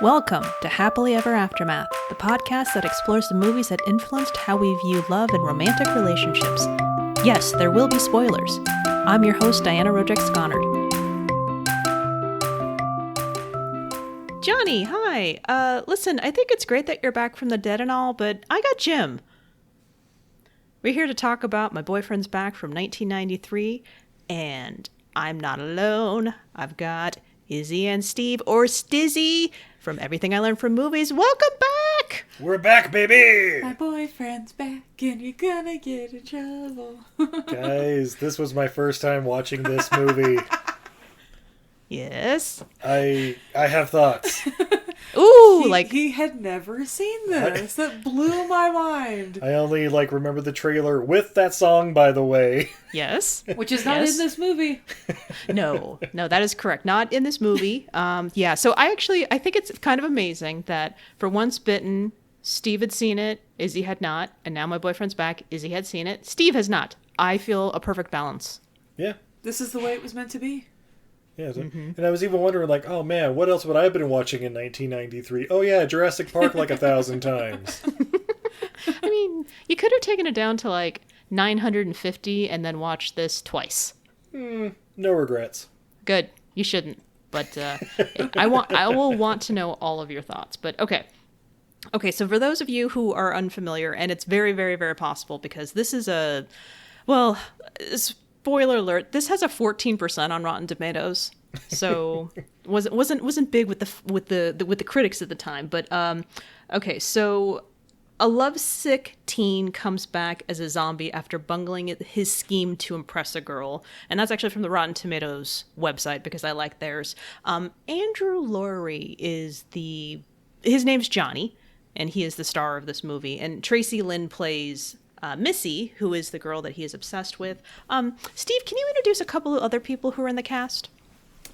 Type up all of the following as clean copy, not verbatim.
Welcome to Happily Ever Aftermath, the podcast that explores the movies that influenced how we view love and romantic relationships. Yes, there will be spoilers. I'm your host, Diana Rojek-Sconard. Johnny, hi. Listen, I think it's great that you're back from the dead and all, but I got Jim. We're here to talk about My Boyfriend's Back from 1993, and I'm not alone. I've got Izzy and Steve, or Stizzy, from Everything I Learned from Movies. Welcome back! We're back, baby! My boyfriend's back and you're gonna get in trouble. Guys, this was my first time watching this movie. Yes. I have thoughts. Ooh, he had never seen this. That blew my mind. I only remember the trailer with that song, by the way. Yes. Which is not in this movie. No, that is correct. Not in this movie. Yeah, so I think it's kind of amazing that for Once Bitten, Steve had seen it, Izzy had not, and now My Boyfriend's Back, Izzy had seen it, Steve has not. I feel a perfect balance. Yeah. This is the way it was meant to be. Yeah, and I was even wondering, oh man, what else would I have been watching in 1993? Oh yeah, Jurassic Park 1,000 times. I mean, you could have taken it down to 950 and then watched this twice. No regrets. Good. You shouldn't. But I will want to know all of your thoughts. But okay. Okay, so for those of you who are unfamiliar, and it's very, very, very possible because this is spoiler alert, this has a 14% on Rotten Tomatoes. So wasn't big with the critics at the time, but okay, so a lovesick teen comes back as a zombie after bungling his scheme to impress a girl. And that's actually from the Rotten Tomatoes website because I like theirs. Andrew Lowery his name's Johnny, and he is the star of this movie. And Traci Lind plays Missy, who is the girl that he is obsessed with. Steve, can you introduce a couple of other people who are in the cast?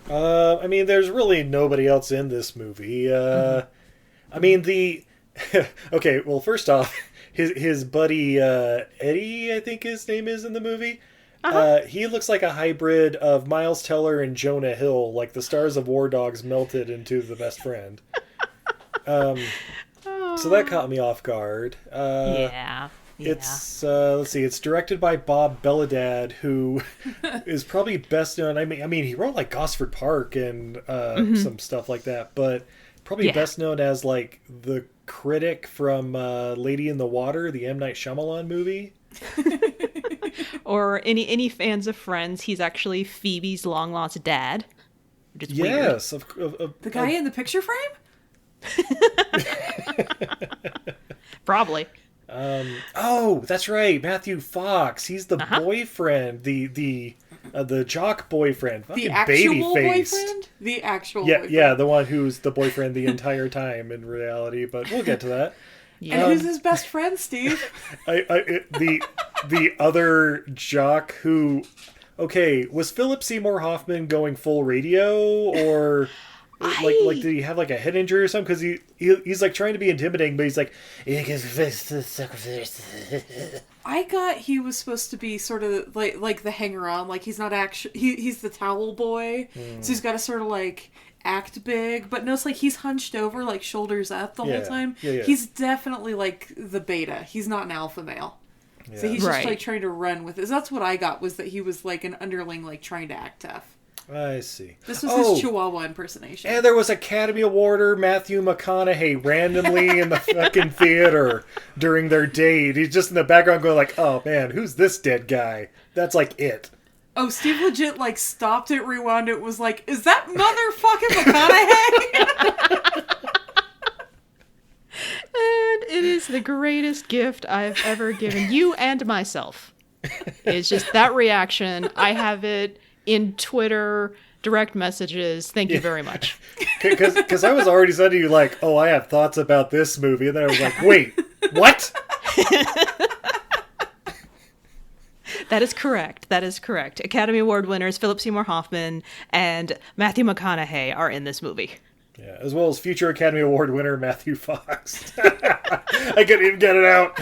I mean, there's really nobody else in this movie. I mean, okay, well, first off, his buddy, Eddie, I think his name is in the movie. Uh-huh. He looks like a hybrid of Miles Teller and Jonah Hill, like the stars of War Dogs melted into the best friend. So that caught me off guard. Yeah. It's let's see. It's directed by Bob Belladad, who is probably best known. I mean, he wrote Gosford Park and some stuff like that, but probably best known as the critic from Lady in the Water, the M. Night Shyamalan movie. Or any fans of Friends, he's actually Phoebe's long lost dad. Which is yes, weird. The guy in the picture frame. Probably. Oh, that's right, Matthew Fox. He's the boyfriend, the jock boyfriend, the actual boyfriend. The actual boyfriend. Yeah, the one who's the boyfriend the entire time in reality. But we'll get to that. Yeah. And who's his best friend, Steve? The other jock who, okay, was Philip Seymour Hoffman going full radio or? Did he have a head injury or something? Because he's trying to be intimidating, but he's I got he was supposed to be sort of like the hanger-on, he's not actually he's the towel boy, so he's got to sort of act big, but no, it's he's hunched over, shoulders up the whole time. Yeah. He's definitely the beta. He's not an alpha male. Yeah. So he's just trying to run with it. That's what I got, was that he was an underling trying to act tough. I see. This was his Chihuahua impersonation. And there was Academy Awarder Matthew McConaughey randomly in the fucking theater during their date. He's just in the background going oh man, who's this dead guy? That's it. Oh, Steve legit stopped it, rewound it, was is that motherfucking McConaughey? And it is the greatest gift I've ever given you and myself. It's just that reaction. I have it in Twitter, direct messages. Thank you very much. Because I was already sending you I have thoughts about this movie. And then I was wait, what? That is correct. Academy Award winners Philip Seymour Hoffman and Matthew McConaughey are in this movie. Yeah, as well as future Academy Award winner Matthew Fox. I couldn't even get it out.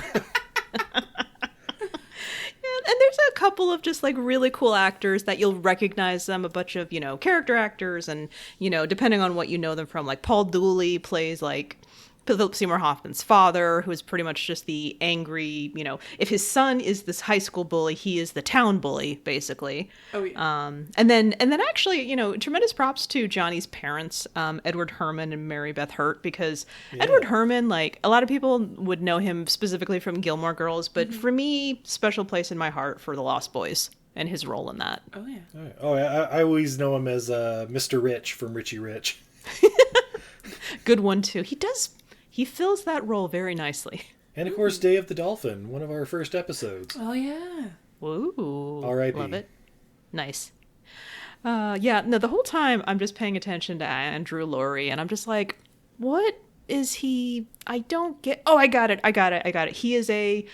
and there's a couple of just like really cool actors that you'll recognize them, a bunch of, character actors, and, depending on what you know them from, like Paul Dooley plays like Philip Seymour Hoffman's father, who is pretty much just the angry, if his son is this high school bully, he is the town bully, basically. Oh, yeah. And then actually, tremendous props to Johnny's parents, Edward Herrmann and Mary Beth Hurt, because Edward Herrmann, like, a lot of people would know him specifically from Gilmore Girls, but for me, special place in my heart for The Lost Boys and his role in that. Oh, yeah. Oh, I always know him as Mr. Rich from Richie Rich. Good one, too. He fills that role very nicely. And, of course, Day of the Dolphin, one of our first episodes. Oh, yeah. Woo. R.I.P. Love it. Nice. The whole time I'm just paying attention to Andrew Lowery, and I'm just like, what is he? I don't get. Oh, I got it. He is a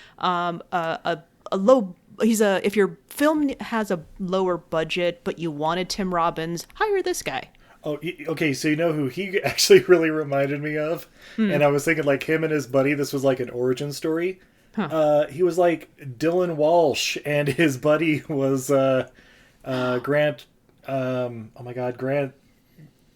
low. If your film has a lower budget, but you wanted Tim Robbins, hire this guy. Oh, okay, so you know who he actually really reminded me of? And I was thinking, like, him and his buddy, this was like an origin story. Huh. He was like Dylan Walsh, and his buddy was Grant, Grant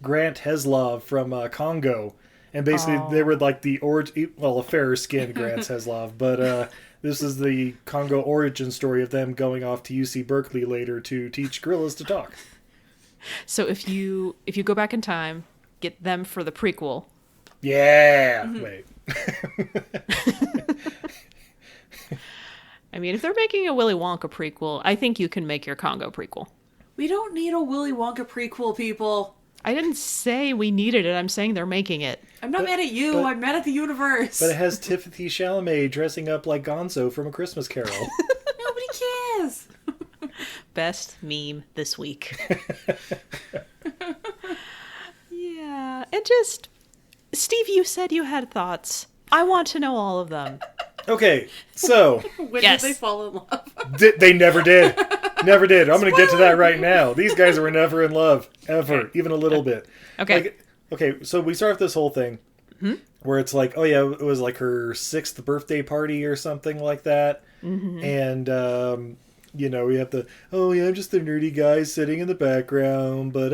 Heslov from Congo. And basically, they were like the a fairer-skinned Grant Heslov, but this is the Congo origin story of them going off to UC Berkeley later to teach gorillas to talk. So if you go back in time, get them for the prequel. Yeah. Wait. I mean, if they're making a Willy Wonka prequel, I think you can make your Congo prequel. We don't need a Willy Wonka prequel, people. I didn't say we needed it. I'm saying they're making it. I'm not mad at you. I'm mad at the universe. But it has Timothée Chalamet dressing up like Gonzo from A Christmas Carol. Nobody cares. Best meme this week. Yeah. And just, Steve, you said you had thoughts. I want to know all of them. Okay, so... When did they fall in love? They never did. Never did. I'm going to get to that right now. These guys were never in love. Ever. Even a little bit. Okay. Okay, so we start with this whole thing where it's like, oh yeah, it was like her 6th birthday party or something like that. Mm-hmm. And, we have the, oh yeah, I'm just the nerdy guy sitting in the background, but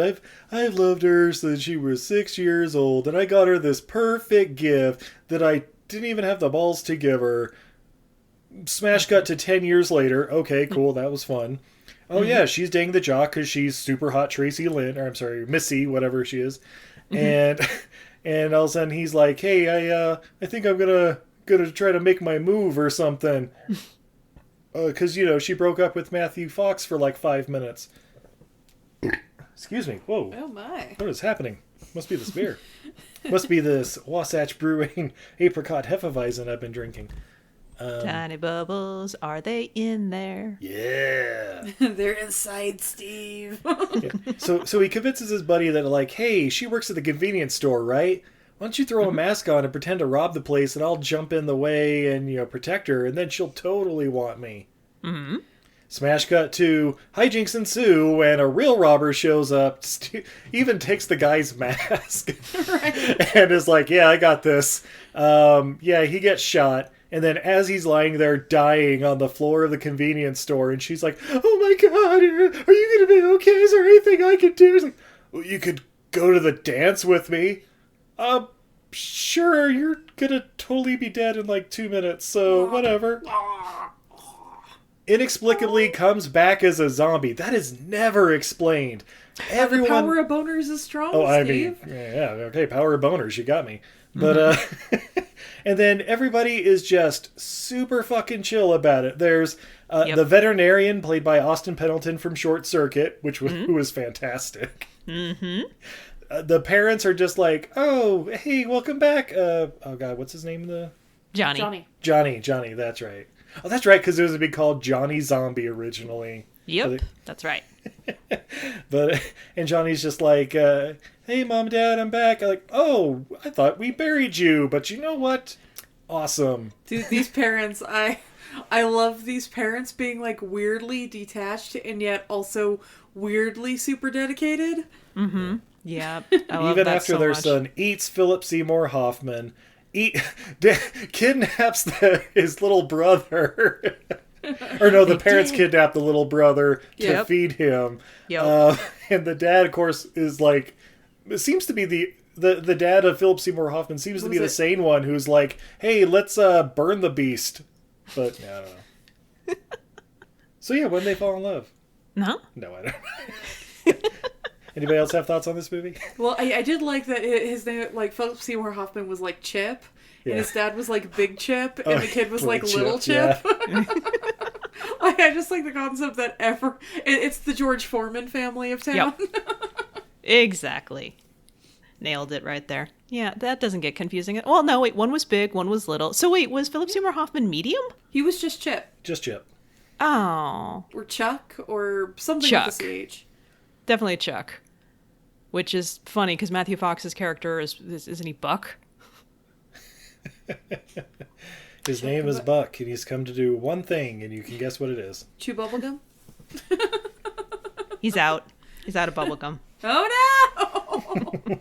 I've loved her since she was 6 years old, and I got her this perfect gift that I didn't even have the balls to give her. Smash cut to 10 years later. Okay, cool, that was fun. Oh yeah, she's dating the jock because she's super hot Traci Lind, or I'm sorry, Missy, whatever she is. And all of a sudden he's like, hey, I think I'm gonna try to make my move or something. Because, she broke up with Matthew Fox for like 5 minutes. Excuse me. Whoa. Oh, my. What is happening? Must be this beer. Must be this Wasatch Brewing Apricot Hefeweizen I've been drinking. Tiny bubbles, are they in there? Yeah. They're inside Steve. Yeah. So he convinces his buddy that, like, hey, she works at the convenience store, right? Why don't you throw a mask on and pretend to rob the place, and I'll jump in the way and, protect her, and then she'll totally want me. Mm-hmm. Smash cut to hijinks ensue, and a real robber shows up, even takes the guy's mask, right. And is like, yeah, I got this. He gets shot, and then as he's lying there dying on the floor of the convenience store, and she's like, oh my god, are you going to be okay? Is there anything I can do? He's like, well, you could go to the dance with me. Sure, you're gonna totally be dead in like 2 minutes, so whatever. Inexplicably comes back as a zombie. That is never explained. The power of boners is strong, Steve. Okay, power of boners, you got me. But, and then everybody is just super fucking chill about it. There's the veterinarian, played by Austin Pendleton from Short Circuit, who was fantastic. Mm-hmm. The parents are just like, oh, hey, welcome back. Oh, God, what's his name? Johnny, that's right. Oh, that's right, because it was to be called Johnny Zombie originally. Yep, that's right. And Johnny's just like, hey, Mom, Dad, I'm back. I'm like, oh, I thought we buried you, but you know what? Awesome. Dude, these parents, I love these parents being, like, weirdly detached and yet also weirdly super dedicated. Mm-hmm. Yeah, I love even that after so their much. son eats Philip Seymour Hoffman, kidnaps his little brother. Or no, the parents kidnap the little brother to feed him. Yep. And the dad, of course, is like, it seems to be the dad of Philip Seymour Hoffman seems to be the sane one who's like, hey, let's burn the beast. But I don't know. So yeah, when they fall in love. No? No, I don't. Anybody else have thoughts on this movie? Well, I did like that his name, like, Philip Seymour Hoffman was like Chip, and his dad was like Big Chip, and the kid was like Little Chip. Yeah. Like, I just like the concept that it's the George Foreman family of town. Yep. Exactly. Nailed it right there. Yeah, that doesn't get confusing. Well, no, wait, one was big, one was little. So wait, was Philip Seymour Hoffman medium? He was just Chip. Just Chip. Oh. Or Chuck, or something Chuck. with the CH. Definitely Chuck. Which is funny, because Matthew Fox's character isn't he Buck? His name is Buck, and he's come to do one thing, and you can guess what it is. Chew bubblegum? He's out. He's out of bubblegum. Oh no!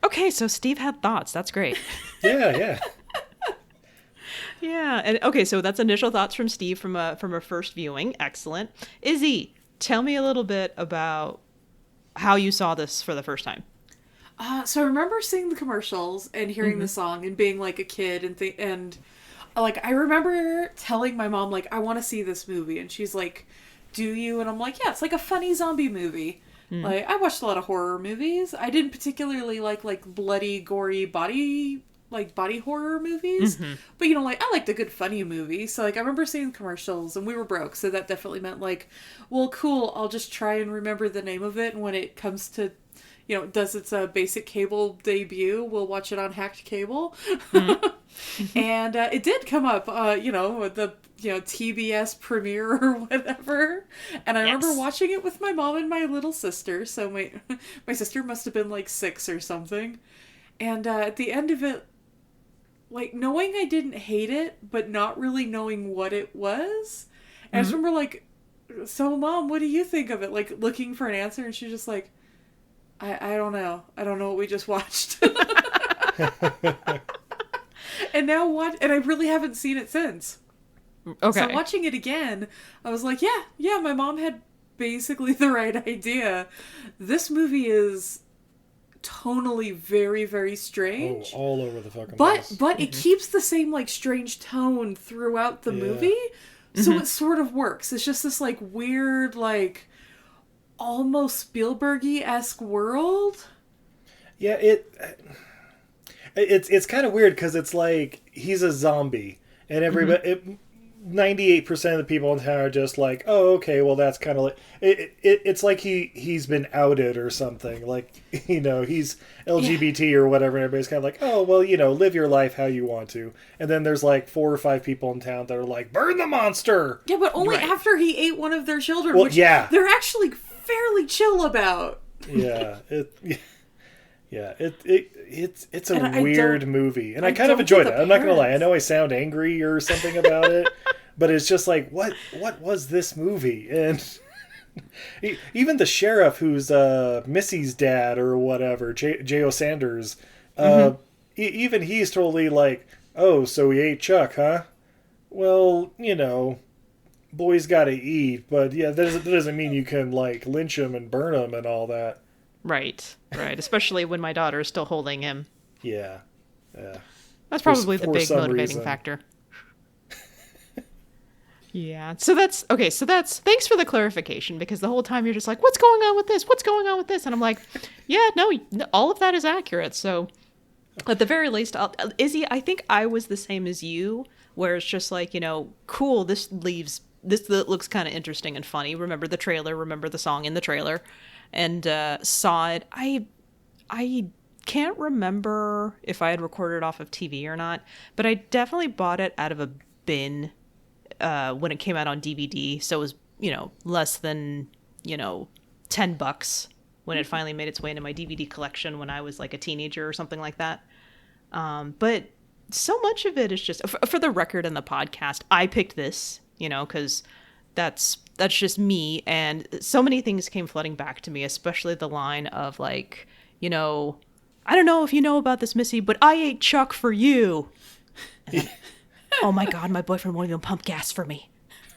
Okay, so Steve had thoughts. That's great. Yeah. Yeah, and okay, so that's initial thoughts from Steve from a first viewing. Excellent. Izzy, tell me a little bit about how you saw this for the first time. So I remember seeing the commercials and hearing the song and being like a kid and like I remember telling my mom like I want to see this movie, and she's like, "Do you?" And I'm like, "Yeah, it's like a funny zombie movie." Like I watched a lot of horror movies. I didn't particularly like bloody, gory body horror movies, but you know, like I liked a good funny movie. So like I remember seeing commercials, and we were broke, so that definitely meant like, well, cool, I'll just try and remember the name of it, and when it comes to, you know, does its basic cable debut, we'll watch it on hacked cable. And it did come up, you know, with the TBS premiere or whatever, and I remember watching it with my mom and my little sister. So my sister must have been like 6 or something, and at the end of it, like knowing I didn't hate it, but not really knowing what it was. And I just remember like, so Mom, what do you think of it? Like looking for an answer, and she's just like, I don't know. I don't know what we just watched. And I really haven't seen it since. Okay. So watching it again, I was like, yeah, my mom had basically the right idea. This movie is tonally very, very strange. Oh, all over the fucking place. But it keeps the same like strange tone throughout the movie. So it sort of works. It's just this like weird, like almost Spielberg-y-esque world. Yeah, it's kind of weird because it's like he's a zombie, and everybody, 98% of the people in town are just like, oh, okay, well that's kind of like it's like he's been outed or something, like, you know, he's LGBT or whatever, and everybody's kind of like, oh, well, you know, live your life how you want to. And then there's like 4 or 5 people in town that are like, burn the monster. Yeah, but only after he ate one of their children, well, which they're actually fairly chill about. It's a weird movie, and I kind of enjoyed it. I'm not gonna lie. I know I sound angry or something about it, but it's just like, what was this movie? And even the sheriff, who's Missy's dad or whatever, J.O. Sanders, even he's totally like, oh, so he ate Chuck, huh? Well, you know, boys gotta eat, but yeah, that doesn't mean you can like lynch him and burn him and all that. Right. Especially when my daughter is still holding him. Yeah. That's probably the big motivating factor. Yeah. So that's thanks for the clarification, because the whole time you're just like, what's going on with this? What's going on with this? And I'm like, yeah, no, all of that is accurate. So at the very least, Izzy, I think I was the same as you, where it's just like, you know, cool, this looks kind of interesting and funny. Remember the trailer, remember the song in the trailer. And saw it. I can't remember if I had recorded it off of TV or not, but I definitely bought it out of a bin when it came out on DVD. So it was, you know, less than, you know, $10 when it finally made its way into my DVD collection when I was like a teenager or something like that. But so much of it is just, for the record in the podcast, I picked this, you know, because that's just me, and so many things came flooding back to me, especially the line of like, you know, I don't know if you know about this, Missy, but I ate Chuck for you. oh my God, my boyfriend won't even pump gas for me.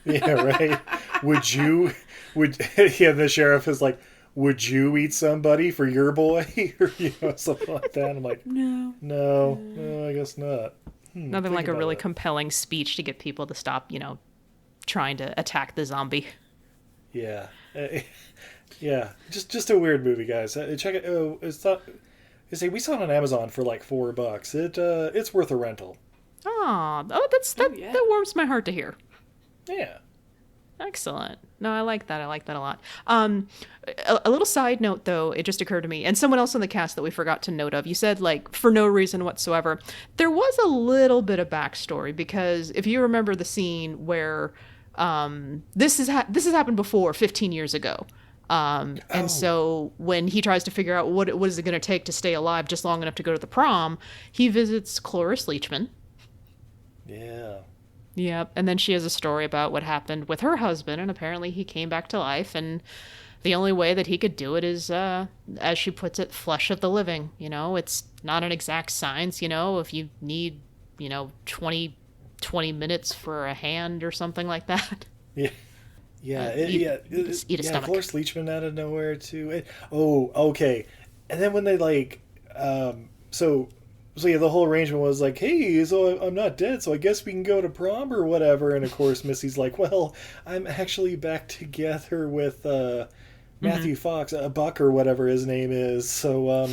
Yeah, right. Yeah, the sheriff is like, would you eat somebody for your boy? Or, something like that. I'm like, no, I guess not. Nothing like a really compelling speech to get people to stop, trying to attack the zombie. Yeah. Yeah. Just a weird movie, guys. Check it. Oh, we saw it on Amazon for like $4. It's worth a rental. That warms my heart to hear. Yeah. Excellent. No, I like that. I like that a lot. A little side note, though, it just occurred to me, and someone else on the cast that we forgot to note of. You said, like, for no reason whatsoever. There was a little bit of backstory, because if you remember the scene where this has happened before, 15 years ago. And so when he tries to figure out what is it going to take to stay alive just long enough to go to the prom, he visits Cloris Leachman. Yeah. Yep, and then she has a story about what happened with her husband, and apparently he came back to life, and the only way that he could do it is, as she puts it, flesh of the living. It's not an exact science, if you need, 20 minutes for a hand or something like that. Yeah. Yeah, eat a stomach. Cloris Leachman out of nowhere, too. Okay. And then when they, So yeah, the whole arrangement was like, hey, so I'm not dead, so I guess we can go to prom or whatever. And of course, Missy's like, well, I'm actually back together with Matthew Fox, Buck or whatever his name is. So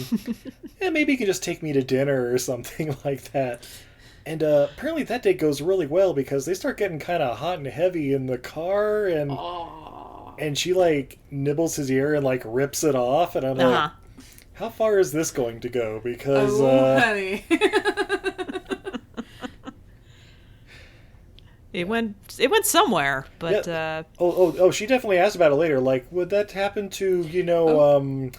yeah, maybe you can just take me to dinner or something like that. And apparently that date goes really well because they start getting kind of hot and heavy in the car, and she nibbles his ear and rips it off, and I'm like, how far is this going to go? Because honey. It went somewhere, but yeah. She definitely asked about it later. Would that happen to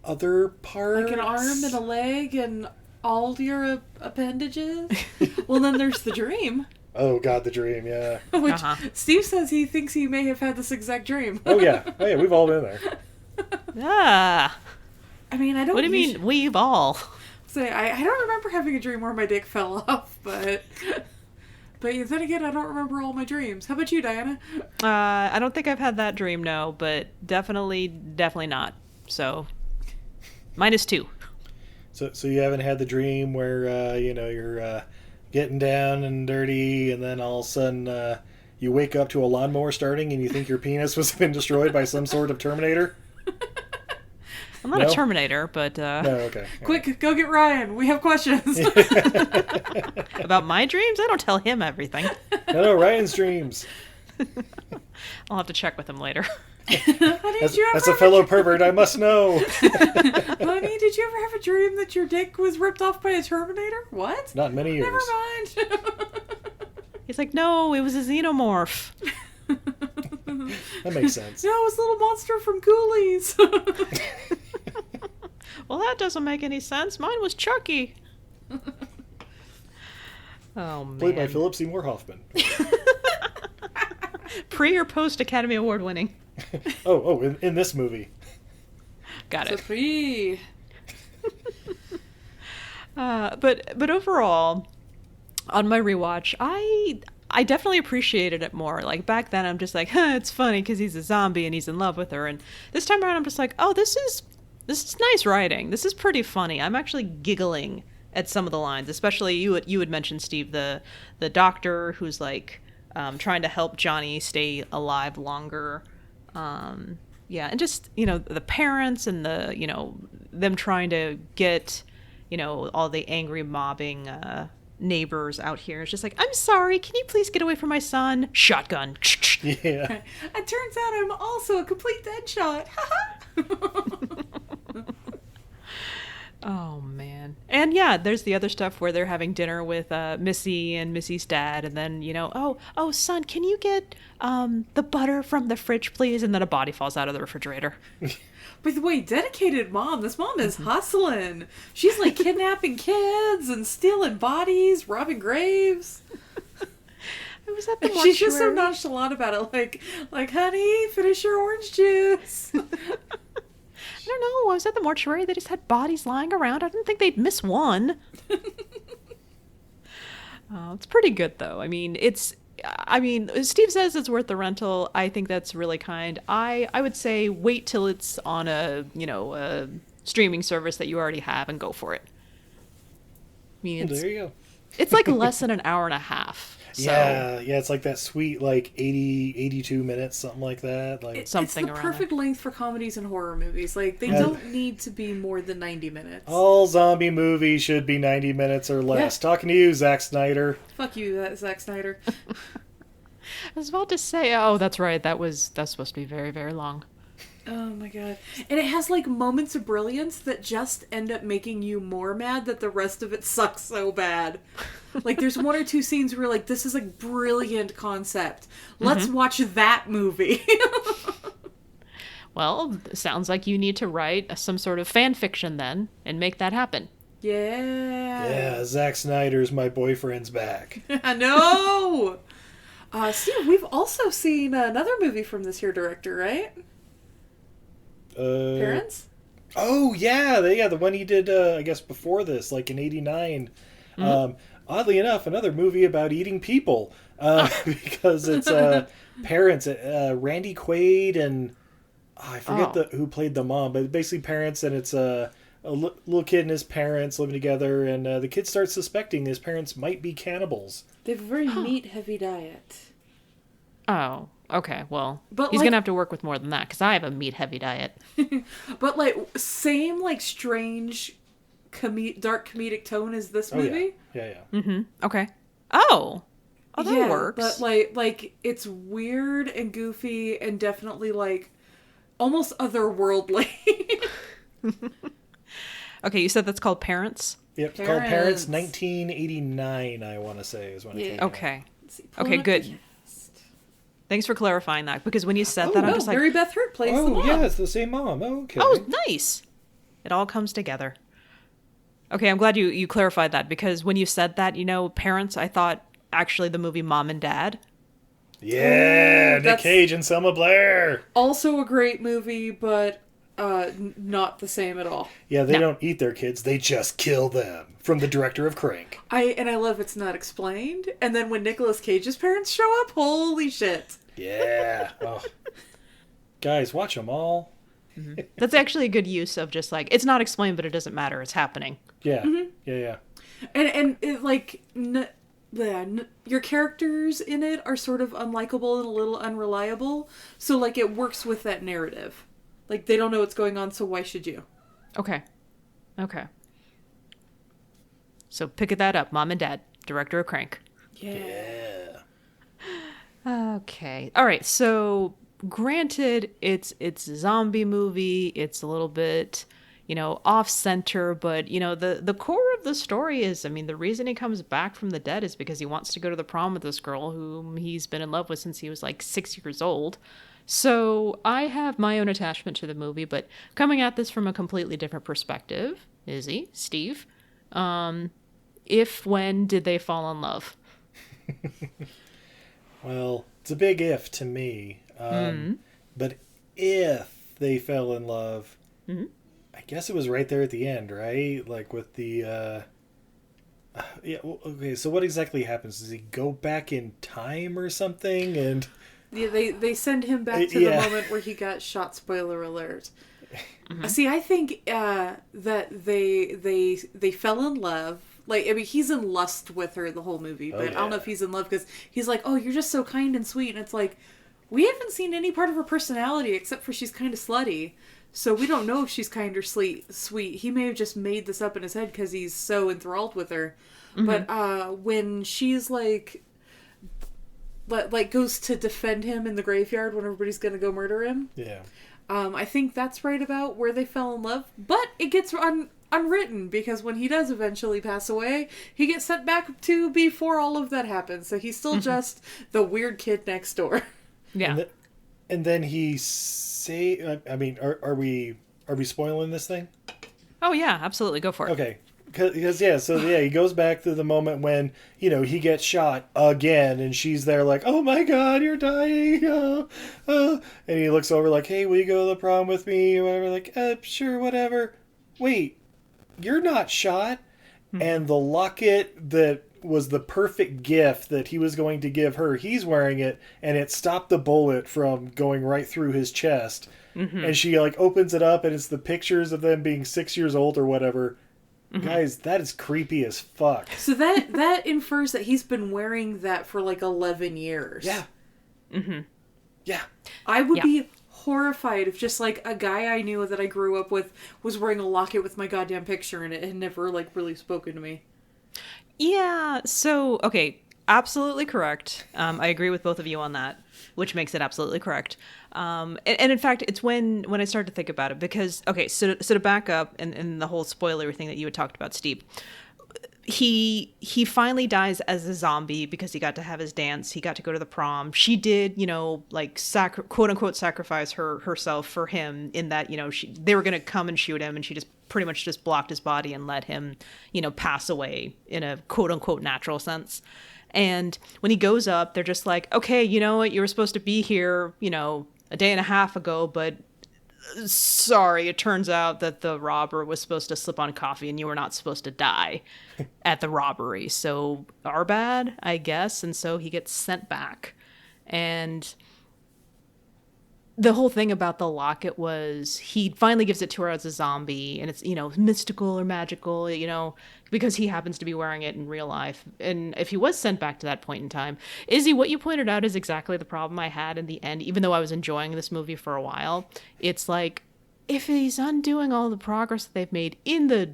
other parts, like an arm and a leg and all your appendages? Well, then there's the dream. Oh God, the dream, yeah. Which Steve says he thinks he may have had this exact dream. Oh yeah, we've all been there. I mean, I don't. What do you mean, we've all? Say, I don't remember having a dream where my dick fell off, but then again, I don't remember all my dreams. How about you, Diana? I don't think I've had that dream, no, but definitely not. So, -2. So you haven't had the dream where you're getting down and dirty, and then all of a sudden you wake up to a lawnmower starting, and you think your penis was been destroyed by some sort of Terminator? I'm not a Terminator, but... No, okay. Quick, go get Ryan. We have questions. About my dreams? I don't tell him everything. No, Ryan's dreams. I'll have to check with him later. Honey, as a fellow pervert, I must know. Honey, did you ever have a dream that your dick was ripped off by a Terminator? What? Not in many years. Never mind. He's like, no, it was a xenomorph. That makes sense. No, it was a little monster from Ghoulies. Well, that doesn't make any sense. Mine was Chucky. Oh, man. Played by Philip Seymour Hoffman. Pre or post Academy Award winning? In this movie. Got it. Pre. But overall, on my rewatch, I definitely appreciated it more. Back then, I'm just like, it's funny because he's a zombie and he's in love with her. And this time around, I'm just like, this is nice writing. This is pretty funny. I'm actually giggling at some of the lines, especially you had mentioned, Steve, the doctor who's trying to help Johnny stay alive longer. Yeah, and just the parents and the them trying to get all the angry mobbing neighbors out here. It's just like, I'm sorry, can you please get away from my son? Shotgun. Yeah. It turns out I'm also a complete deadshot. Oh man. And yeah, there's the other stuff where they're having dinner with Missy and Missy's dad, and then oh son, can you get the butter from the fridge, please? And then a body falls out of the refrigerator. By the way, dedicated mom. This mom is hustling. She's kidnapping kids and stealing bodies, robbing graves. I was at the mortuary. She's just so nonchalant about it, like, honey, finish your orange juice. I don't know. I was at the mortuary. They just had bodies lying around. I didn't think they'd miss one. It's pretty good though. I mean, Steve says it's worth the rental. I think that's really kind. I would say wait till it's on a streaming service that you already have and go for it. I mean, There you go. it's like less than an hour and a half. So Yeah, it's like that sweet, like 82 minutes, something like that. Like something it's the around perfect length for comedies and horror movies. Like, they don't need to be more than 90 minutes. all zombie movies should be 90 minutes or less. Yeah. Talking to you, Zack Snyder. Fuck you, Zack Snyder. I was about to say, oh, that's right. That's supposed to be very, very long. Oh my god. And it has like moments of brilliance that just end up making you more mad that the rest of it sucks so bad. Like, there's one or two scenes where you're like, this is a brilliant concept. Let's watch that movie. Well, sounds like you need to write some sort of fan fiction then and make that happen. Yeah. Yeah, Zack Snyder's my boyfriend's back. I know. Steve, we've also seen another movie from this here director, right? Parents? Oh, yeah, the one he did, I guess, before this, like in 89. Oddly enough, another movie about eating people. Because it's Parents, Randy Quaid and I forget who played the mom, but basically Parents, and it's a little kid and his parents living together, and the kid starts suspecting his parents might be cannibals. They have a very meat-heavy diet. Oh, okay. Well, But, he's like- going to have to work with more than that because I have a meat-heavy diet. But, like, same, like, strange, dark comedic tone as this movie. Yeah. Okay. Oh, that works. But, like, it's weird and goofy and definitely, like, almost otherworldly. Okay, you said that's called Parents? Yep, it's called Parents, Parents. 1989, I want to say, is when it came out. Okay. Let's see, Okay, pulling up good. the cast. Thanks for clarifying that because when you said that, I'm No, just like, Mary Beth Hurt plays the Oh, mom. yeah, it's the same mom. Oh, okay. oh, nice. It all comes together. Okay, I'm glad you clarified that because when you said that, Parents, I thought actually the movie Mom and Dad. Yeah, Nick that's- Cage and Selma Blair. Also a great movie, but not the same at all. Yeah, they No. don't eat their kids, they just kill them. From the director of Crank. I love it's not explained. And then when Nicolas Cage's parents show up, holy shit. Yeah. Oh. Guys, watch them all. That's actually a good use of just like, it's not explained, but it doesn't matter. It's happening. Yeah. Yeah. And it, like, your characters in it are sort of unlikable and a little unreliable. So, like, it works with that narrative. Like, they don't know what's going on, so why should you? Okay. So pick that up. Mom and Dad, director of Crank. Yeah. Okay. All right. So granted, it's a zombie movie. It's a little bit, off center, but the core of the story is, the reason he comes back from the dead is because he wants to go to the prom with this girl whom he's been in love with since he was like 6 years old. So I have my own attachment to the movie, but coming at this from a completely different perspective, Izzy, Steve, when did they fall in love? Well, it's a big if to me. But if they fell in love, I guess it was right there at the end, right? Like with the... yeah, well, okay, so what exactly happens? Does he go back in time or something? And... Yeah, they send him back to the moment where he got shot. Spoiler alert. See, I think that they fell in love. Like, he's in lust with her the whole movie, but I don't know if he's in love because he's like, oh, you're just so kind and sweet. And it's like, we haven't seen any part of her personality except for she's kind of slutty. So we don't know if she's kind or sweet. He may have just made this up in his head because he's so enthralled with her. But when she's like goes to defend him in the graveyard when everybody's gonna go murder him. Yeah. I think that's right about where they fell in love. But it gets unwritten because when he does eventually pass away, he gets sent back to before all of that happens. So he's still just the weird kid next door. Yeah. And then he are we spoiling this thing? Oh yeah, absolutely. Go for it. Okay. Because he goes back to the moment when, he gets shot again, and she's there like, oh my god, you're dying, and he looks over like, hey, will you go to the prom with me, or whatever, like, sure, whatever. Wait, you're not shot? And the locket that was the perfect gift that he was going to give her. He's wearing it, and it stopped the bullet from going right through his chest. Mm-hmm. And she like opens it up, and it's the pictures of them being 6 years old or whatever. Mm-hmm. Guys, that is creepy as fuck. So that infers that he's been wearing that for like 11 years. Yeah. Mm-hmm. Yeah. I would be horrified if just like a guy I knew that I grew up with was wearing a locket with my goddamn picture in it and never like really spoken to me. Yeah, so, okay, absolutely correct. I agree with both of you on that, which makes it absolutely correct. And in fact, it's when I started to think about it, because, okay, so to back up, and the whole spoilery thing that you had talked about, Steve, he finally dies as a zombie because he got to have his dance. He got to go to the prom. She did, like quote unquote sacrifice herself for him, in that, they were going to come and shoot him, and she just pretty much just blocked his body and let him, pass away in a quote unquote natural sense. And when he goes up, they're just like, okay, you know what? You were supposed to be here, a day and a half ago, but sorry, it turns out that the robber was supposed to slip on coffee and you were not supposed to die at the robbery. So our bad, I guess. And so he gets sent back. And the whole thing about the locket was he finally gives it to her as a zombie, and it's, mystical or magical, because he happens to be wearing it in real life. And if he was sent back to that point in time, Izzy, what you pointed out is exactly the problem I had in the end, even though I was enjoying this movie for a while. It's like, if he's undoing all the progress that they've made in the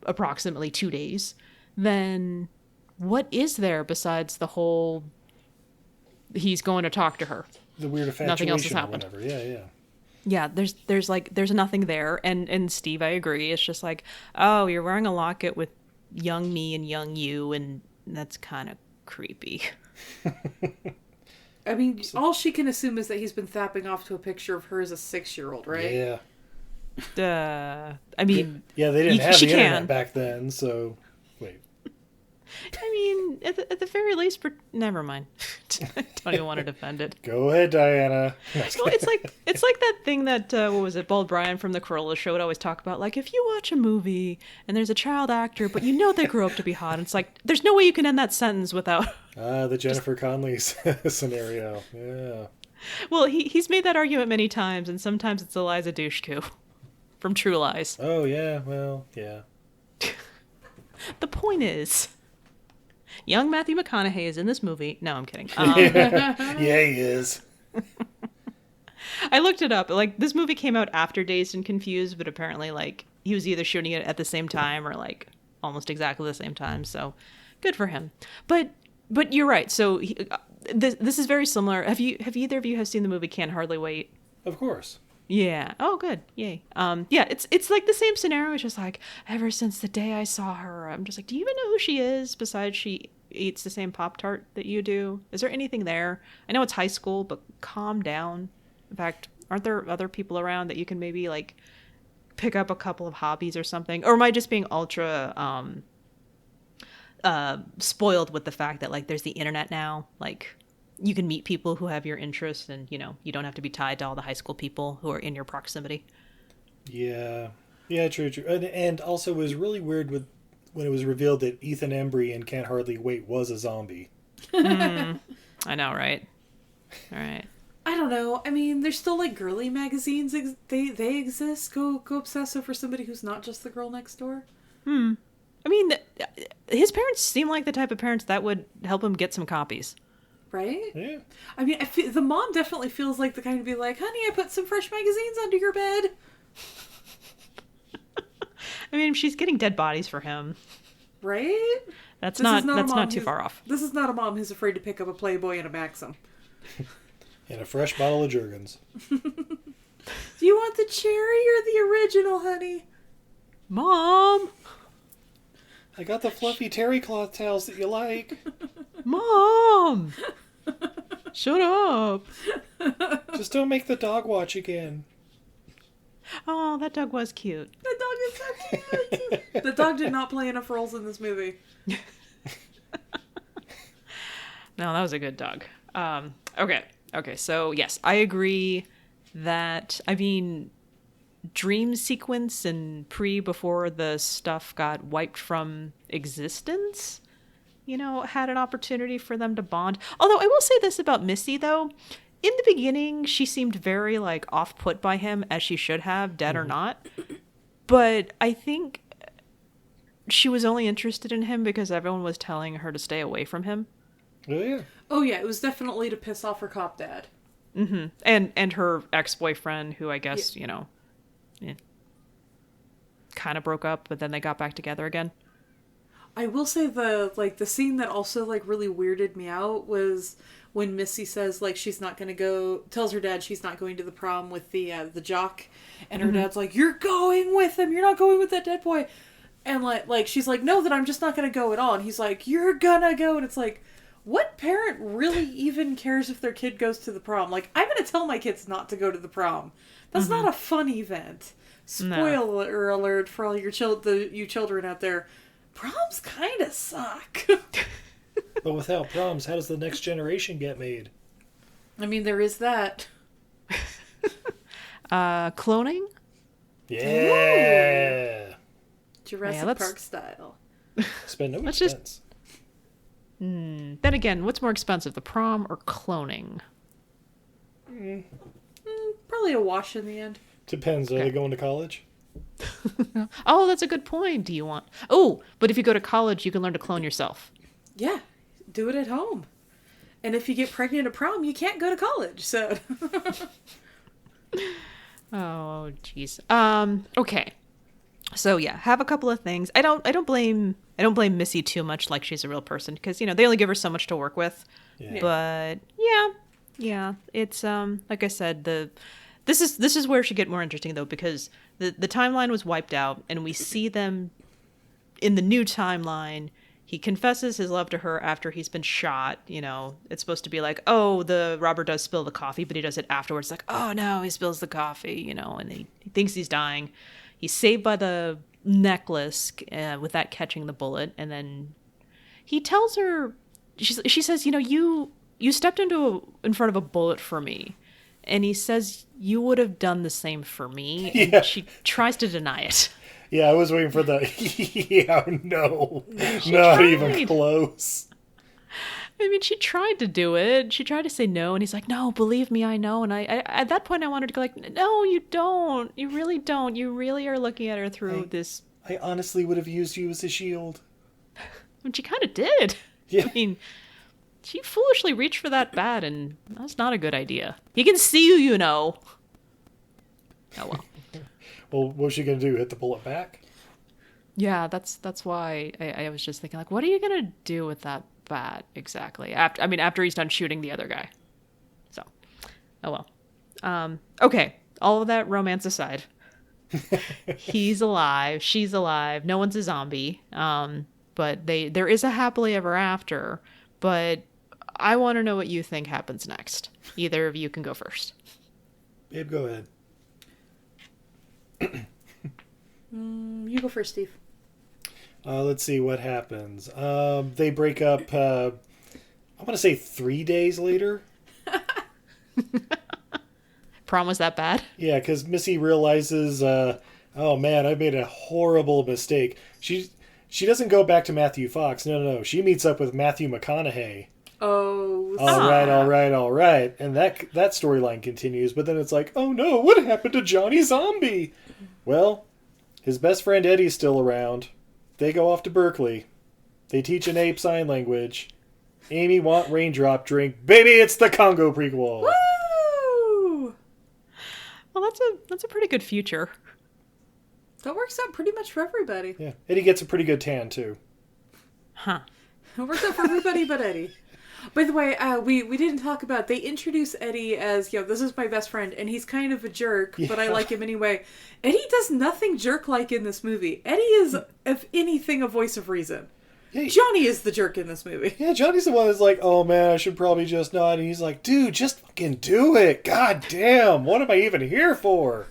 approximately 2 days, then what is there besides the whole he's going to talk to her? The weird infatuation. Nothing else has happened. Or whatever. Yeah. There's nothing there. And Steve, I agree. It's just like, oh, you're wearing a locket with young me and young you, and that's kind of creepy. I mean, all she can assume is that he's been thapping off to a picture of her as a 6-year-old, right? Yeah. I mean, yeah, they didn't have the internet back then, so wait. I mean, at the very least, never mind. I don't even want to defend it. Go ahead, Diana. Well, it's like that thing that what was it? Bald Brian from the Corolla Show would always talk about. Like, if you watch a movie and there's a child actor, but they grew up to be hot, and it's like there's no way you can end that sentence without the Jennifer Connelly scenario. Yeah. Well, he's made that argument many times, and sometimes it's Eliza Dushku from True Lies. Oh yeah, well yeah. The point is, young Matthew McConaughey is in this movie. No, I'm kidding. Yeah, he is. I looked it up. Like, this movie came out after Dazed and Confused, but apparently, like, he was either shooting it at the same time or, like, almost exactly the same time. So, good for him. But you're right. So, this is very similar. Have either of you have seen the movie Can't Hardly Wait? Of course. Yeah. Oh, good. Yay. Yeah, it's like the same scenario. It's just like, ever since the day I saw her, I'm just like, do you even know who she is besides she eats the same Pop-Tart that you do? Is there anything there? I know it's high school, but calm down. In fact, aren't there other people around that you can maybe like pick up a couple of hobbies or something? Or am I just being ultra spoiled with the fact that like there's the internet now? Like, you can meet people who have your interests, and you don't have to be tied to all the high school people who are in your proximity. Yeah, true. And also, it was really weird when it was revealed that Ethan Embry in Can't Hardly Wait was a zombie. I know, right? All right. I don't know. I mean, there's still like girly magazines. They exist. Go obsess over somebody who's not just the girl next door. I mean, his parents seem like the type of parents that would help him get some copies. Right? Yeah. I mean, the mom definitely feels like the kind to be like, honey, I put some fresh magazines under your bed. I mean, she's getting dead bodies for him. Right? That's not too far off. This is not a mom who's afraid to pick up a Playboy and a Maxim. And a fresh bottle of Jergens. Do you want the cherry or the original, honey? Mom! I got the fluffy terry cloth towels that you like. Mom! Shut up! Just don't make the dog watch again. Oh, that dog was cute. The dog is so cute. The dog did not play enough roles in this movie. No, that was a good dog. Okay, so yes, I agree that, I mean, dream sequence and before the stuff got wiped from existence had an opportunity for them to bond. Although I will say this about Missy, though. In the beginning, she seemed very, off-put by him, as she should have, dead or not. But I think she was only interested in him because everyone was telling her to stay away from him. Oh, yeah. Oh, yeah, it was definitely to piss off her cop dad. Mm-hmm. And her ex-boyfriend, who I guess, kind of broke up, but then they got back together again. I will say the scene that also, really weirded me out was when Missy says, she's not going to go, tells her dad she's not going to the prom with the jock, and her dad's like, you're going with him, you're not going with that dead boy. And, she's like, no, then I'm just not going to go at all. And he's like, you're gonna go. And it's like, what parent really even cares if their kid goes to the prom? I'm going to tell my kids not to go to the prom. That's not a fun event. Spoiler alert for all your you children out there. Proms kind of suck. But without proms, how does the next generation get made? I mean, there is that. Cloning? Yeah. Ooh. Jurassic Park style. Spend no expense. Then again, what's more expensive, the prom or cloning? Probably a wash in the end. Depends. Are they going to college? Oh, that's a good point. Do you want... Oh, but if you go to college, you can learn to clone yourself. Yeah. Do it at home. And if you get pregnant at prom, you can't go to college, so... Oh, jeez. Okay. So yeah, have a couple of things. I don't blame Missy too much, like she's a real person, because they only give her so much to work with. Yeah. But yeah, it's like I said, this is where it should get more interesting though, because the timeline was wiped out, and we see them in the new timeline. He confesses his love to her after he's been shot. It's supposed to be like, oh, the robber does spill the coffee, but he does it afterwards. Like, oh no, he spills the coffee, and he thinks he's dying. He's saved by the necklace with that catching the bullet. And then he tells her, she says, you stepped in front of a bullet for me. And he says, you would have done the same for me. And yeah. She tries to deny it. Yeah, I was waiting for the, yeah, no, not even close. I mean, she tried to do it. She tried to say no, and he's like, no, believe me, I know. And I at that point, I wanted to go like, no, you don't. You really don't. You really are looking at her through this. I honestly would have used you as a shield. And she kind of did. Yeah. I mean, she foolishly reached for that bat, and that's not a good idea. He can see you, Oh, well. Well, what's she going to do? Hit the bullet back? Yeah, that's why I was just thinking, what are you going to do with that bat exactly? After he's done shooting the other guy. So, oh well. Okay, all of that romance aside. He's alive, she's alive, no one's a zombie. But there is a happily ever after, but I want to know what you think happens next. Either of you can go first. Babe, go ahead. You go first, Steve. Let's see what happens. They break up, I want to say 3 days later. Prom was that bad? Yeah, because Missy realizes, oh man, I made a horrible mistake. She doesn't go back to Matthew Fox. No. She meets up with Matthew McConaughey. Oh. All right. And that storyline continues, but then it's like, oh no, what happened to Johnny Zombie? Well, his best friend Eddie's still around. They go off to Berkeley. They teach an ape sign language. Amy want raindrop drink. Baby, it's the Congo prequel. Woo! Well, that's a pretty good future. That works out pretty much for everybody. Yeah, Eddie gets a pretty good tan too. Huh. It works out for everybody but Eddie. By the way, we didn't talk about, they introduce Eddie as, this is my best friend, and he's kind of a jerk, but I like him anyway. Eddie does nothing jerk-like in this movie. Eddie is, if anything, a voice of reason. Yeah, Johnny is the jerk in this movie. Yeah, Johnny's the one that's like, oh man, I should probably just not. And he's like, dude, just fucking do it. God damn, what am I even here for?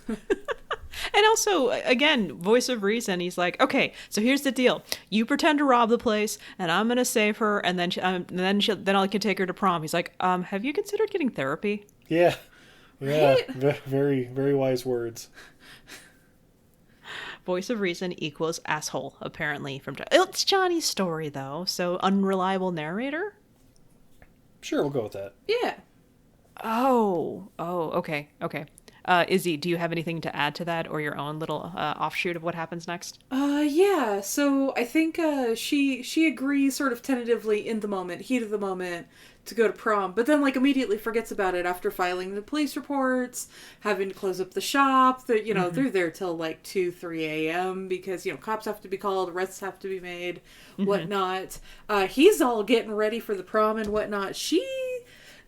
And also, again, voice of reason. He's like, okay, so here's the deal. You pretend to rob the place, and I'm gonna save her, and then then I can take her to prom. He's like, have you considered getting therapy? Yeah, Right? very, very wise words. voice of reason equals asshole, apparently. It's Johnny's story, though, so unreliable narrator? Sure, we'll go with that. Yeah. Oh, okay. Izzy, do you have anything to add to that, or your own little offshoot of what happens next? Yeah. So I think she agrees sort of tentatively in the moment, heat of the moment, to go to prom, but then like immediately forgets about it after filing the police reports, having to close up the shop. That they're there till like 2-3 a.m. because cops have to be called, arrests have to be made, whatnot. He's all getting ready for the prom and whatnot. She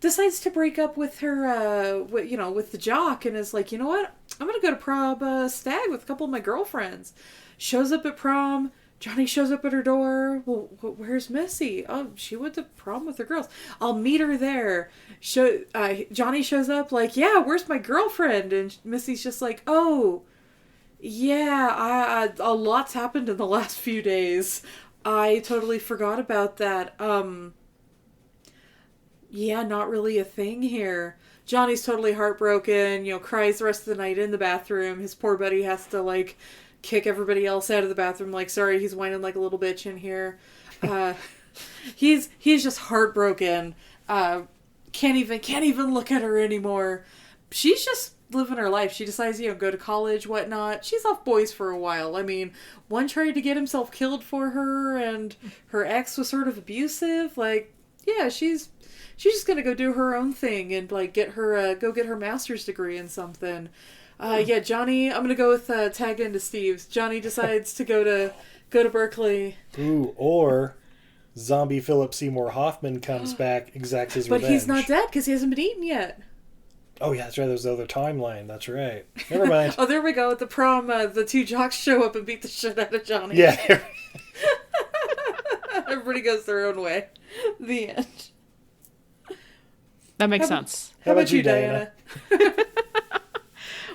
decides to break up with her, with the jock, and is like, you know what? I'm gonna go to prom stag with a couple of my girlfriends. Shows up at prom. Johnny shows up at her door. Well, where's Missy? Oh, she went to prom with her girls. I'll meet her there. Johnny shows up like, yeah, where's my girlfriend? And Missy's just like, oh, yeah, a lot's happened in the last few days. I totally forgot about that. Yeah, not really a thing here. Johnny's totally heartbroken, cries the rest of the night in the bathroom. His poor buddy has to, like, kick everybody else out of the bathroom, like, sorry, he's whining like a little bitch in here. He's just heartbroken. Can't even look at her anymore. She's just living her life. She decides, go to college, whatnot. She's off boys for a while. I mean, one tried to get himself killed for her, and her ex was sort of abusive. Like, yeah, she's just gonna go do her own thing and like get her master's degree in something. Yeah, Johnny, I'm gonna go with tagged into Steve's. Johnny decides to go to Berkeley. Ooh, or zombie Philip Seymour Hoffman comes back, exacts his revenge. But he's not dead because he hasn't been eaten yet. Oh yeah, that's right. There's the other timeline. That's right. Never mind. Oh, there we go. At the prom, the two jocks show up and beat the shit out of Johnny. Yeah. Everybody goes their own way. The end. That makes sense. How about you, Diana?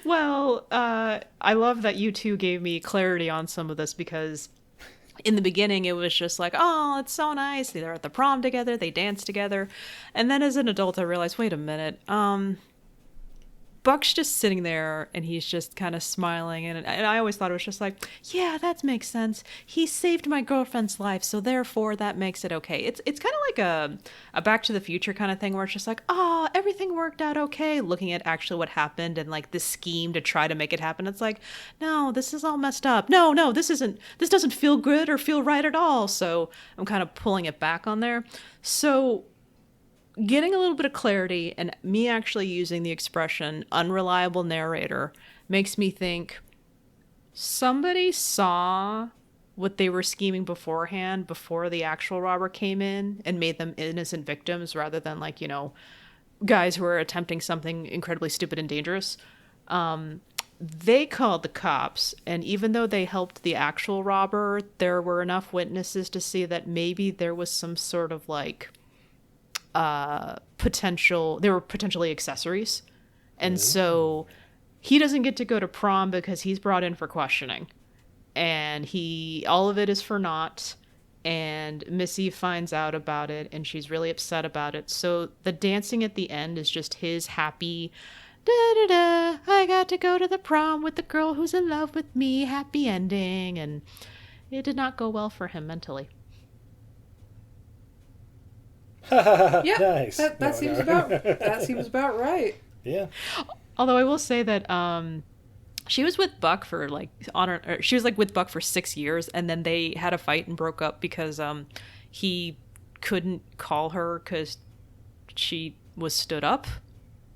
Well, I love that you two gave me clarity on some of this, because in the beginning it was just like, oh, it's so nice. They're at the prom together. They dance together. And then as an adult, I realized, wait a minute. Buck's just sitting there and he's just kind of smiling. And I always thought it was just like, yeah, that makes sense. He saved my girlfriend's life, so therefore that makes it okay. It's kind of like a Back to the Future kind of thing where it's just like, oh, everything worked out okay. Looking at actually what happened and like the scheme to try to make it happen. It's like, no, this is all messed up. No, this doesn't feel good or feel right at all. So I'm kind of pulling it back on there. So getting a little bit of clarity and me actually using the expression unreliable narrator makes me think somebody saw what they were scheming beforehand before the actual robber came in and made them innocent victims rather than like, guys who are attempting something incredibly stupid and dangerous. They called the cops, and even though they helped the actual robber, there were enough witnesses to see that maybe there was some sort of like they were potentially accessories. And so he doesn't get to go to prom because he's brought in for questioning. And all of it is for naught. And Missy finds out about it and she's really upset about it. So the dancing at the end is just his happy, da-da-da, I got to go to the prom with the girl who's in love with me, happy ending. And it did not go well for him mentally. Yeah, nice. That seems about right. Yeah. Although I will say that she was with Buck for with Buck for 6 years, and then they had a fight and broke up because he couldn't call her because she was stood up,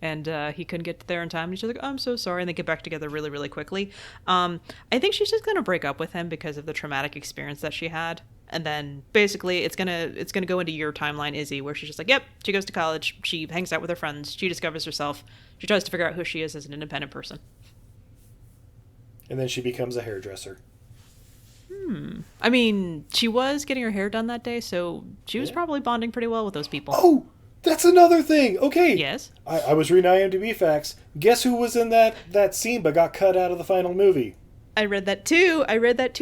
and he couldn't get there in time. And she's like, "I'm so sorry," and they get back together really, really quickly. I think she's just gonna break up with him because of the traumatic experience that she had. And then basically it's gonna go into your timeline, Izzy, where she's just like, yep, she goes to college, she hangs out with her friends, she discovers herself, she tries to figure out who she is as an independent person. And then she becomes a hairdresser. I mean, she was getting her hair done that day, so she was probably bonding pretty well with those people. Oh, that's another thing. Okay. Yes? I was reading IMDb facts. Guess who was in that scene but got cut out of the final movie? I read that too.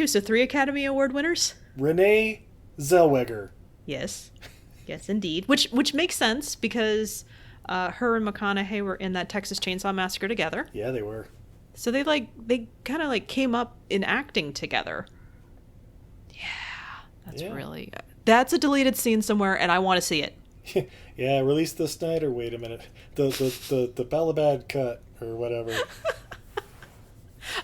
So 3 Academy Award winners? Renee Zellweger. Yes, indeed. Which makes sense because her and McConaughey were in that Texas Chainsaw Massacre together. Yeah, they were. So they kind of like came up in acting together. Yeah, that's a deleted scene somewhere, and I want to see it. Yeah, release the Snyder. Wait a minute, the Balabad cut or whatever.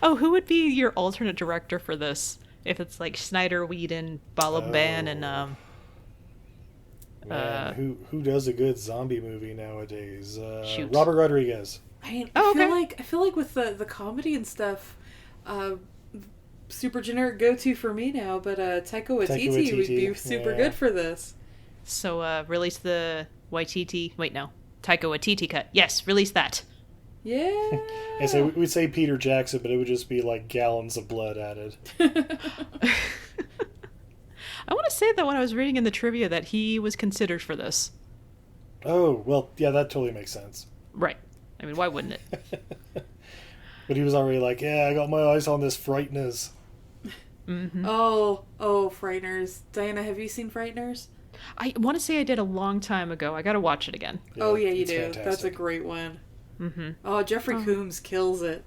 Oh, who would be your alternate director for this? If it's like Snyder, Whedon, Balaban, and Man, who does a good zombie movie nowadays? Shoot. Robert Rodriguez. I okay. feel like with the comedy and stuff, super generic go-to for me now, but Taika Waititi would be super good for this. So release the Taika Waititi cut. Yes, release that. Yeah. And so we'd say Peter Jackson, but it would just be like gallons of blood added. I want to say that when I was reading in the trivia that he was considered for this. Oh, well, yeah, that totally makes sense. Right. I mean, why wouldn't it? But he was already like, yeah, I got my eyes on this Frighteners. Mm-hmm. Oh, Frighteners. Diana, have you seen Frighteners? I want to say I did a long time ago. I got to watch it again. Yeah, oh, yeah, you do. Fantastic. That's a great one. Mm-hmm. Oh, Jeffrey Combs kills it.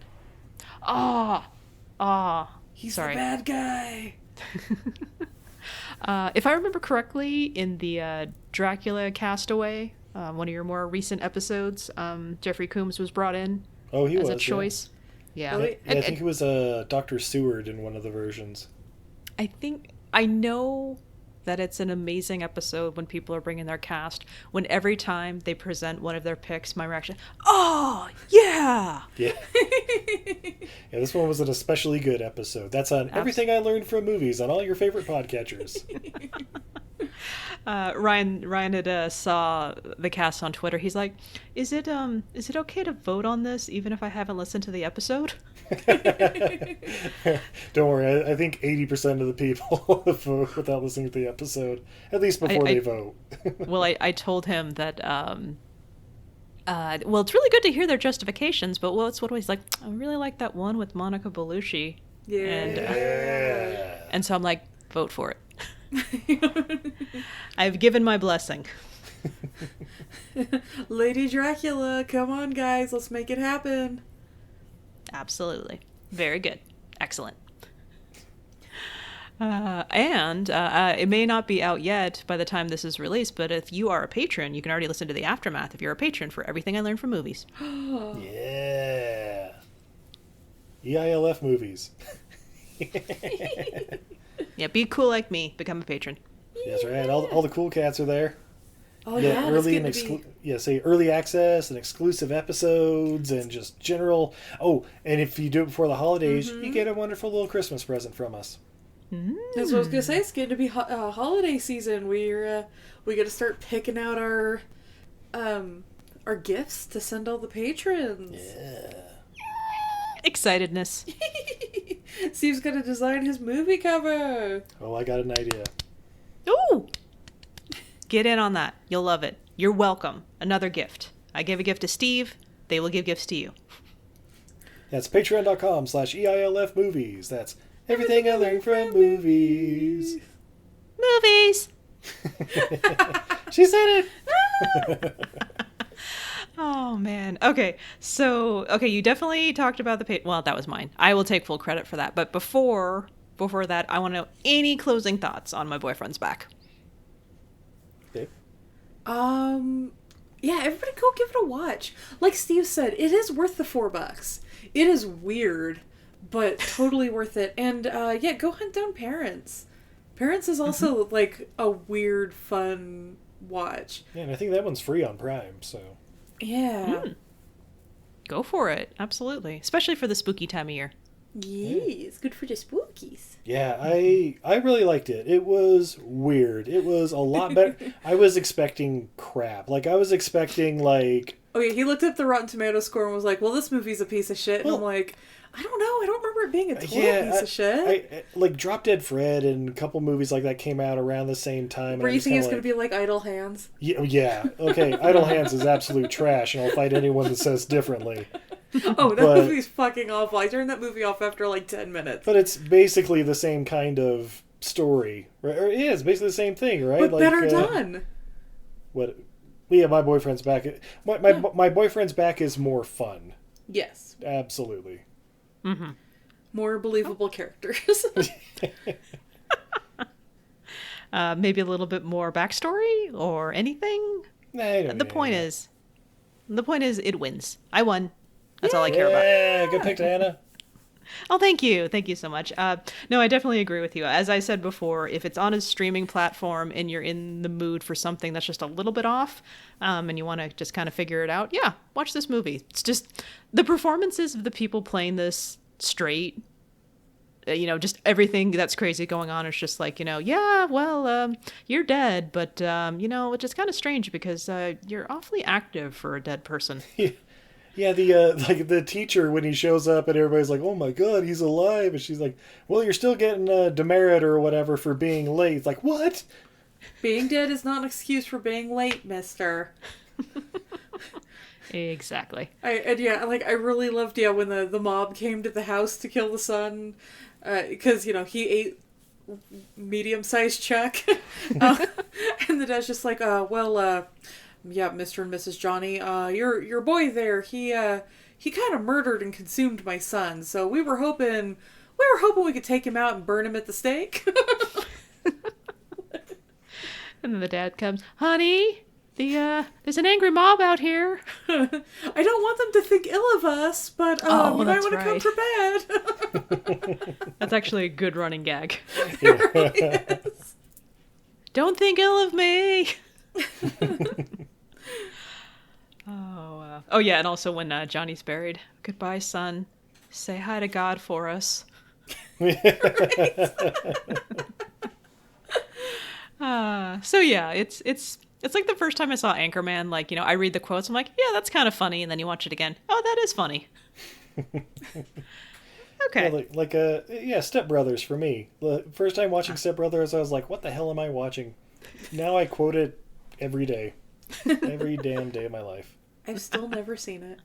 He's sorry. the bad guy. If I remember correctly, in the Dracula Castaway, one of your more recent episodes, Jeffrey Combs was brought in as a choice. Yeah. Really? I think it was Dr. Seward in one of the versions. I know that it's an amazing episode when people are bringing their cast. When every time they present one of their picks, my reaction, oh, yeah! Yeah. Yeah, this one was an especially good episode. That's on Everything I Learned from Movies on all your favorite podcatchers. Ryan had saw the cast on Twitter. He's like, is it okay to vote on this even if I haven't listened to the episode? Don't worry, I think 80% of the people vote without listening to the episode, at least before they vote. Well, I told him that well, it's really good to hear their justifications, but it's what he's like, I really like that one with Monica Bellucci. Yeah. And so I'm like, vote for it. I've given my blessing. Lady Dracula, come on guys, let's make it happen. Absolutely. Very good. Excellent. And it may not be out yet by the time this is released, but if you are a patron, you can already listen to the aftermath if you're a patron for Everything I Learned from Movies. Yeah. EILF movies. Yeah, be cool like me. Become a patron. That's right. All the cool cats are there. Oh yeah, early and early access and exclusive episodes and just general. Oh, and if you do it before the holidays, you get a wonderful little Christmas present from us. That's what I was gonna say. It's getting to be holiday season. We got to start picking out our gifts to send all the patrons. Yeah. Excitedness. Steve's gonna design his movie cover. Oh, I got an idea. Ooh! Get in on that. You'll love it. You're welcome. Another gift. I give a gift to Steve. They will give gifts to you. That's patreon.com/EILF movies. That's everything I learned from movies. Movies! She said it! Oh, man. Okay, so, you definitely talked about well, that was mine. I will take full credit for that. But before that, I want to know any closing thoughts on My Boyfriend's Back. Okay. Yeah, everybody go give it a watch. Like Steve said, it is worth the $4. It is weird, but totally worth it. And, yeah, go hunt down Parents. Parents is also, like, a weird, fun watch. Yeah, and I think that one's free on Prime, so... Yeah. Go for it. Absolutely. Especially for the spooky time of year. Yeah, it's good for the spookies. Yeah, I really liked it. It was weird. It was a lot better. I was expecting crap. Like, I was expecting, like... Okay, he looked up the Rotten Tomatoes score and was like, well, this movie's a piece of shit. And I'm like, I don't know. I don't remember it being a total piece of shit. Like, Drop Dead Fred and a couple movies like that came out around the same time. Were you thinking it was going to be like Idle Hands? Yeah. Okay, Idle Hands is absolute trash, and I'll fight anyone that says differently. Oh, that movie's fucking awful. I turned that movie off after like 10 minutes. But it's basically the same kind of story. Right? Or it is basically the same thing, right? But better done. What? Yeah, My Boyfriend's Back. My Boyfriend's Back is more fun. Yes. Absolutely. More believable characters. Maybe a little bit more backstory or anything. The point is, it wins. I won. That's all I care about. Yeah, good pick, Diana. Oh, thank you. Thank you so much. No, I definitely agree with you. As I said before, if it's on a streaming platform and you're in the mood for something that's just a little bit off, and you want to just kind of figure it out, yeah, watch this movie. It's just the performances of the people playing this straight, just everything that's crazy going on is just like, yeah, well, you're dead, but, it's just kind of strange because you're awfully active for a dead person. Yeah, the teacher, when he shows up and everybody's like, oh my god, he's alive. And she's like, well, you're still getting a demerit or whatever for being late. It's like, what? Being dead is not an excuse for being late, mister. Exactly. I really loved, when the mob came to the house to kill the son, because, he ate medium-sized Chuck. And the dad's just like, yeah, Mr. and Mrs. Johnny, your boy there, he kind of murdered and consumed my son, so we were hoping we could take him out and burn him at the stake. And then the dad comes, honey, there's an angry mob out here. I don't want them to think ill of us, but you might want to come prepared. That's actually a good running gag. Yes. Don't think ill of me. Oh yeah, and also when Johnny's buried, goodbye, son. Say hi to God for us. So yeah, it's like the first time I saw Anchorman. Like, I read the quotes, I'm like, yeah, that's kind of funny, and then you watch it again. Oh, that is funny. Okay. Yeah, Step Brothers for me. The first time watching Step Brothers, I was like, what the hell am I watching? Now I quote it every day. Every damn day of my life. I've still never seen it.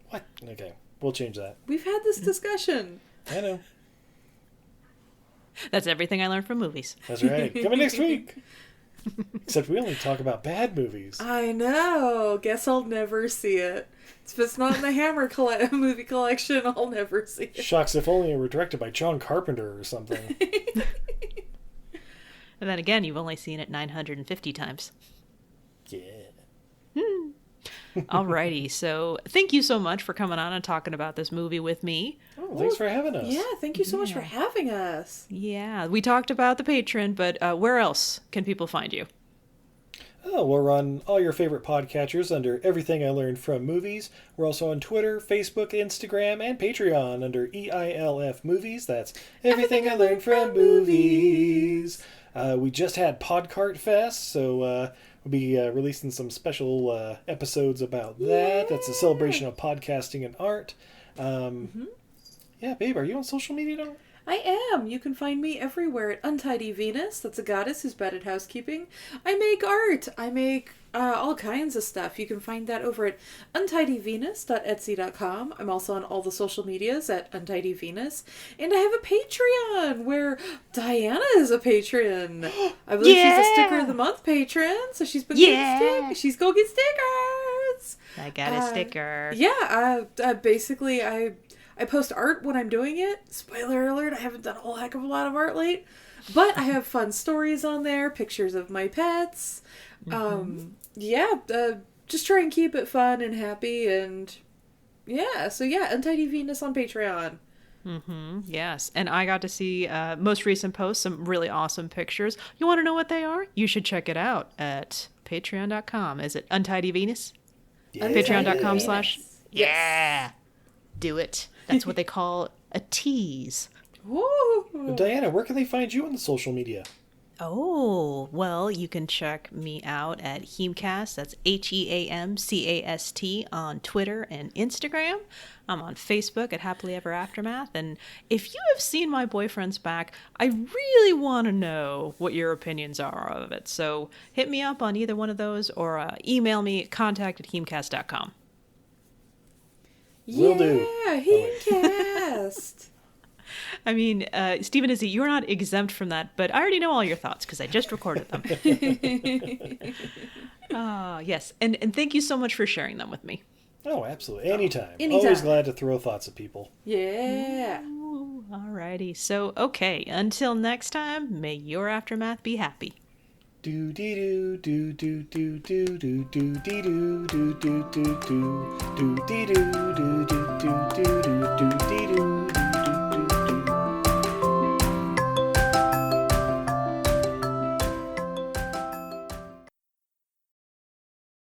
What? Okay, we'll change that. We've had this discussion. I know. That's everything I learned from movies. That's right. Coming next week. Except we only talk about bad movies. I know. Guess I'll never see it. If it's not in the Hammer movie collection, I'll never see it. Shucks, if only it were directed by John Carpenter or something. And then again, you've only seen it 950 times. Yeah. Alrighty, so thank you so much for coming on and talking about this movie with me. Oh, thanks for having us. Yeah, thank you so much for having us. Yeah, we talked about the Patreon, but where else can people find you? Oh, we're on all your favorite podcatchers under Everything I Learned from Movies. We're also on Twitter, Facebook, Instagram, and Patreon under EILF Movies. That's Everything I Learned from Movies. We just had Podcart Fest, so we'll be releasing some special episodes about that. That's a celebration of podcasting and art. Yeah, babe, are you on social media now? I am. You can find me everywhere at Untidy Venus. That's a goddess who's bad at housekeeping. I make art. I make all kinds of stuff. You can find that over at untidyvenus.etsy.com. I'm also on all the social medias at Untidy Venus. And I have a Patreon where Diana is a patron. I believe she's a Sticker of the Month patron. So she's been getting she's go get stickers. I got a sticker. Yeah, basically I post art when I'm doing it. Spoiler alert, I haven't done a whole heck of a lot of art late. But I have fun stories on there, pictures of my pets. Just try and keep it fun and happy. And Untidy Venus on Patreon. Yes, and I got to see most recent posts, some really awesome pictures. You want to know what they are? You should check it out at patreon.com. Is it Untidy Venus? Yeah. Patreon.com / Yes. Do it. That's what they call a tease. Ooh. Diana, where can they find you on the social media? Oh, well, you can check me out at HEAMCast. That's HEAMCAST on Twitter and Instagram. I'm on Facebook at Happily Ever Aftermath. And if you have seen My Boyfriend's Back, I really want to know what your opinions are of it. So hit me up on either one of those or email me at contact@HEAMCast.com. Will do. Yeah, HEAMCast. I mean, Steve and Izzy, you're not exempt from that, but I already know all your thoughts because I just recorded them. Yes, and thank you so much for sharing them with me. Oh, absolutely. Anytime. Anytime. Always glad to throw thoughts at people. Yeah. Ooh, alrighty. So, okay, until next time, may your aftermath be happy. Do dee do do do do do do do dee do do do do do do dee do do do do do do do dee do.